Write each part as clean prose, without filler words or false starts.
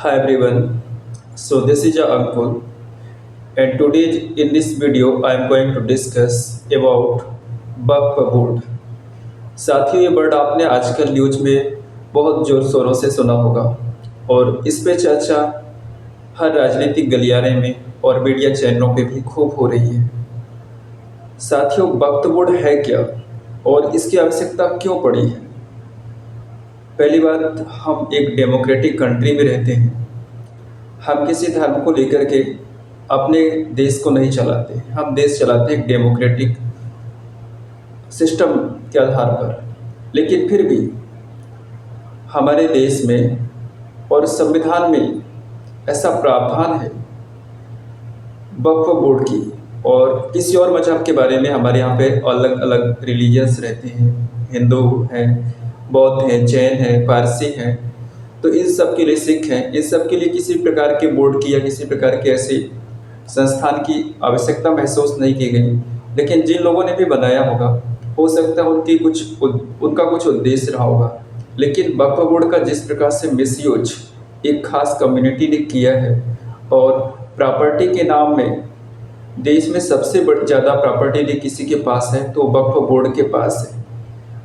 Hi everyone, so this is Ankul and today in this video I am going to discuss about बकबोर्ड। साथियों ये word आपने आजकल news में बहुत जोर शोरों से सुना होगा और इस पे चर्चा हर राजनीतिक गलियारे में और मीडिया चैनलों पे भी खूब हो रही है। साथियों बकबोर्ड है क्या और इसकी आवश्यकता क्यों पड़ी है? पहली बात, हम एक डेमोक्रेटिक कंट्री में रहते हैं। हम किसी धर्म को लेकर के अपने देश को नहीं चलाते, हम देश चलाते हैं एक डेमोक्रेटिक सिस्टम के आधार पर। लेकिन फिर भी हमारे देश में और संविधान में ऐसा प्रावधान है वक्फ बोर्ड की और किसी और मजहब के बारे में। हमारे यहाँ पे अलग अलग रिलीजियंस रहते हैं, हिंदू हैं, बौद्ध हैं, जैन हैं, पारसी हैं, तो इन सब के लिए सिख हैं, इन सब के लिए किसी प्रकार के बोर्ड की या किसी प्रकार के ऐसे संस्थान की आवश्यकता महसूस नहीं की गई। लेकिन जिन लोगों ने भी बनाया होगा, हो सकता है उनका कुछ उद्देश्य रहा होगा। लेकिन वक्फ बोर्ड का जिस प्रकार से मिसयूज एक खास कम्युनिटी ने किया है और प्रॉपर्टी के नाम में देश में सबसे ज़्यादा प्रॉपर्टी यदि किसी के पास है तो वक्फ बोर्ड के पास है,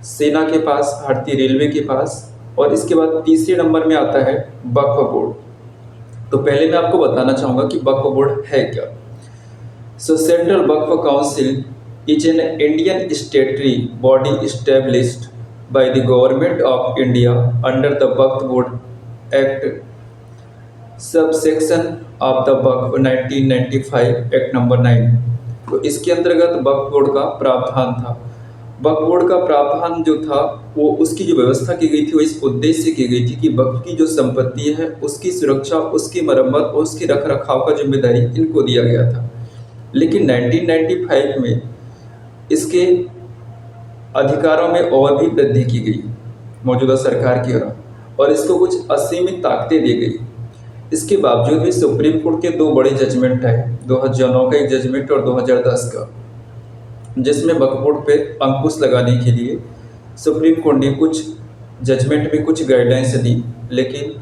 सेना के पास, भारतीय रेलवे के पास, और इसके बाद तीसरे नंबर में आता है वक्फ बोर्ड। तो पहले मैं आपको बताना चाहूँगा कि वक्फ बोर्ड है क्या। सो central Waqf council is an Indian स्टेटरी body established by the government of India under the Waqf board act subsection of the Waqf 1995 act number 9। तो इसके अंतर्गत वक्फ बोर्ड का प्रावधान था। वक्फ बोर्ड का प्रावधान जो था वो उसकी जो व्यवस्था की गई थी वो इस उद्देश्य से की गई थी कि वक्फ की जो संपत्ति है उसकी सुरक्षा, उसकी मरम्मत और उसकी रख रखाव का जिम्मेदारी इनको दिया गया था। लेकिन 1995 में इसके अधिकारों में और भी वृद्धि की गई मौजूदा सरकार की ओर और इसको कुछ असीमित ताकतें दी गई। इसके बावजूद भी सुप्रीम कोर्ट के दो बड़े जजमेंट आए, 2009 का एक जजमेंट और 2010 का, जिसमें वक्फ बोर्ड पे अंकुश लगाने के लिए सुप्रीम कोर्ट ने कुछ जजमेंट में कुछ गाइडलाइंस दी। लेकिन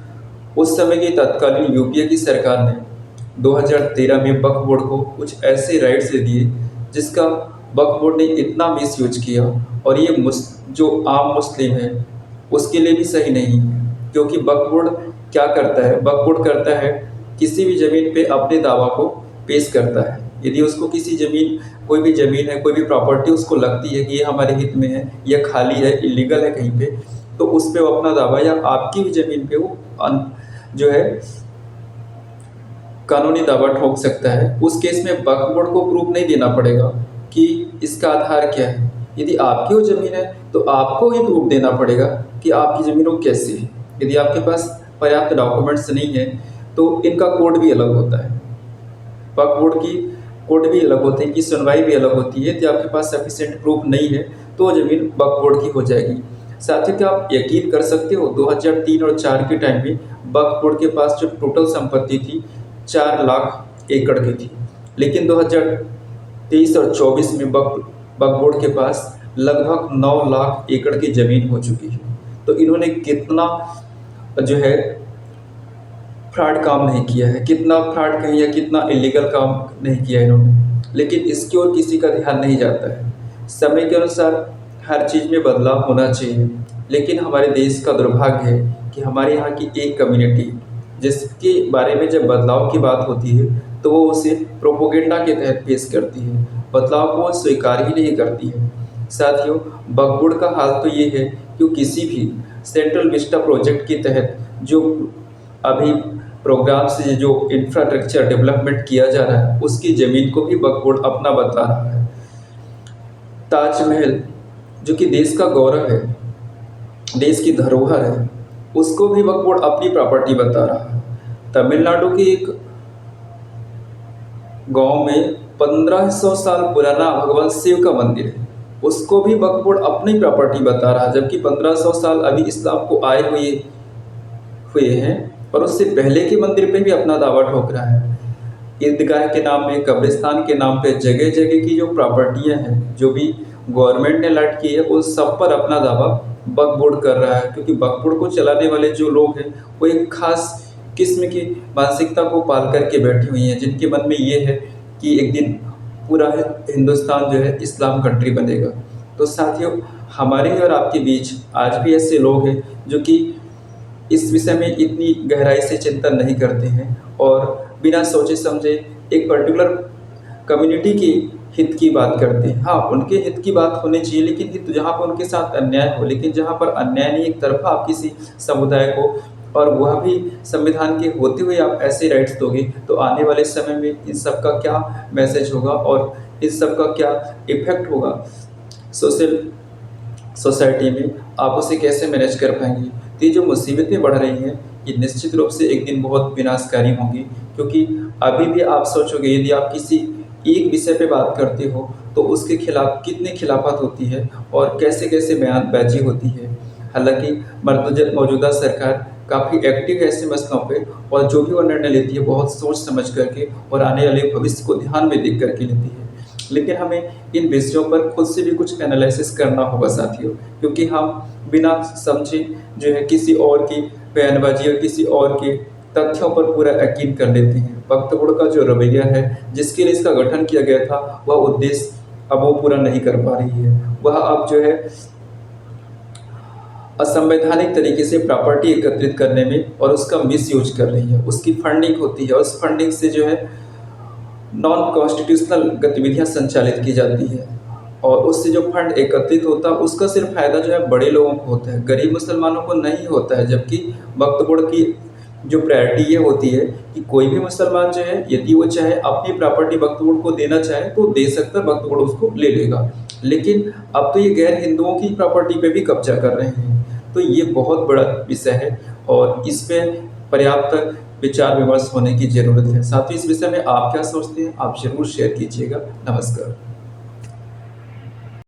उस समय की तत्कालीन यूपीए की सरकार ने 2013 में वक्फ बोर्ड को कुछ ऐसे राइट्स दे दिए जिसका वक्फ बोर्ड ने इतना मिसयूज किया और ये जो आम मुस्लिम है उसके लिए भी सही नहीं है। क्योंकि वक्फ बोर्ड क्या करता है, वक्फ बोर्ड करता है किसी भी ज़मीन पे अपने दावा को पेश करता है। यदि उसको किसी ज़मीन, कोई भी ज़मीन है, कोई भी प्रॉपर्टी उसको लगती है कि ये हमारे हित में है, यह खाली है, इलीगल है कहीं पे, तो उस पे वो अपना दावा, या आपकी भी ज़मीन पे वो जो है कानूनी दावा ठोक सकता है। उस केस में वक्फ बोर्ड को प्रूफ नहीं देना पड़ेगा कि इसका आधार क्या है। यदि आपकी वो ज़मीन है तो आपको ही प्रूफ देना पड़ेगा कि आपकी ज़मीन वो कैसी है। यदि आपके पास पर्याप्त डॉक्यूमेंट्स नहीं है तो इनका कोड भी अलग होता है, वक्फ बोर्ड की कोड भी अलग होते हैं, कि सुनवाई भी अलग होती है। यदि आपके पास सफिशिएंट प्रूफ नहीं है तो ज़मीन वक्फ बोर्ड की हो जाएगी। साथ ही क्या आप यकीन कर सकते हो, 2003 और 4 के टाइम में वक्फ बोर्ड के पास जो टोटल संपत्ति थी 4 लाख एकड़ की थी, लेकिन 2023 और 24 में वक्फ बोर्ड के पास लगभग 9 लाख एकड़ की ज़मीन हो चुकी है। तो इन्होंने कितना जो है फ्रॉड काम नहीं किया है, कितना फ्रॉड कहीं या कितना इलीगल काम नहीं किया इन्होंने। लेकिन इसकी ओर किसी का ध्यान नहीं जाता है। समय के अनुसार हर चीज़ में बदलाव होना चाहिए, लेकिन हमारे देश का दुर्भाग्य है कि हमारे यहाँ की एक कम्युनिटी जिसके बारे में जब बदलाव की बात होती है तो वो उसे प्रोपोगेंडा के तहत पेश करती है, बदलाव को स्वीकार ही नहीं करती है। साथियों, वक्फ बोर्ड का हाल तो ये है कि किसी भी सेंट्रल विस्टा प्रोजेक्ट के तहत जो अभी प्रोग्राम से जो इंफ्रास्ट्रक्चर डेवलपमेंट किया जा रहा है उसकी ज़मीन को भी वक्फ बोर्ड अपना बता रहा है। ताजमहल जो कि देश का गौरव है, देश की धरोहर है, उसको भी वक्फ बोर्ड अपनी प्रॉपर्टी बता रहा है। तमिलनाडु के एक गांव में 1500 साल पुराना भगवान शिव का मंदिर है, उसको भी वक्फ बोर्ड अपनी प्रॉपर्टी बता रहा है, जबकि 1500 साल अभी इस्लाम को आए हुए हैं और उससे पहले के मंदिर पे भी अपना दावा ठोक रहा है। ईदगाह के नाम पे, कब्रिस्तान के नाम पे जगह जगह की जो प्रॉपर्टियां हैं जो भी गवर्नमेंट ने अलॉट की है उस सब पर अपना दावा वक्फ बोर्ड कर रहा है। क्योंकि वक्फ बोर्ड को चलाने वाले जो लोग हैं वो एक खास किस्म की मानसिकता को पाल करके बैठी हुई हैं, जिनके मन में ये है कि एक दिन पूरा हिंदुस्तान जो है इस्लाम कंट्री बनेगा। तो साथियों, हमारे और आपके बीच आज भी ऐसे लोग हैं जो कि इस विषय में इतनी गहराई से चिंतन नहीं करते हैं और बिना सोचे समझे एक पर्टिकुलर कम्युनिटी की हित की बात करते हैं। हाँ, उनके हित की बात होनी चाहिए, लेकिन हित जहाँ पर उनके साथ अन्याय हो, लेकिन जहाँ पर अन्याय नहीं, एक तरफ़ा आप किसी समुदाय को, और वह भी संविधान के होते हुए आप ऐसे राइट्स दोगे, तो आने वाले समय में इन सब का क्या मैसेज होगा और इन सब का क्या इफ़ेक्ट होगा सोशल सोसाइटी में, आप उसे कैसे मैनेज कर पाएँगे? तो ये जो मुसीबतें बढ़ रही हैं, ये निश्चित रूप से एक दिन बहुत विनाशकारी होंगी, क्योंकि अभी भी आप सोचोगे, यदि आप किसी एक विषय पे बात करते हो, तो उसके खिलाफ कितनी खिलाफत होती है और कैसे-कैसे बयानबाज़ी होती है। हालाँकि मौजूदा सरकार काफ़ी एक्टिव है ऐसे मसलों पे, और जो भी वो निर्णय लेती है बहुत सोच समझ कर के और आने वाले भविष्य को ध्यान में देख कर के लेती है। लेकिन हमें इन विषयों पर खुद से भी कुछ एनालिसिस करना होगा साथियों, क्योंकि हम बिना समझे जो है किसी और की बयानबाज़ी और किसी और के तथ्यों पर पूरा यकीन कर लेते हैं। वक्त गुण का जो रवैया है, जिसके लिए इसका गठन किया गया था, वह उद्देश्य अब वो पूरा नहीं कर पा रही है। वह अब जो है असंवैधानिक तरीके से प्रॉपर्टी एकत्रित करने में और उसका मिसयूज कर रही है। उसकी फंडिंग होती है, उस फंडिंग से जो है नॉन कॉन्स्टिट्यूशनल गतिविधियां संचालित की जाती है, और उससे जो फंड एकत्रित होता है उसका सिर्फ फायदा जो है बड़े लोगों को होता है, गरीब मुसलमानों को नहीं होता है। जबकि वक्फ बोर्ड की जो प्रायोरिटी ये होती है कि कोई भी मुसलमान जो है, यदि वो चाहे अपनी प्रॉपर्टी वक्फ बोर्ड को देना चाहे तो दे सकता है, वक्फ बोर्ड उसको ले लेगा। लेकिन अब तो ये गैर हिंदुओं की प्रॉपर्टी पे भी कब्जा कर रहे हैं। तो ये बहुत बड़ा विषय है और इस पे पर्याप्त विचार विमर्श होने की ज़रूरत है। साथ ही इस विषय में आप क्या सोचते हैं, आप ज़रूर शेयर कीजिएगा। नमस्कार।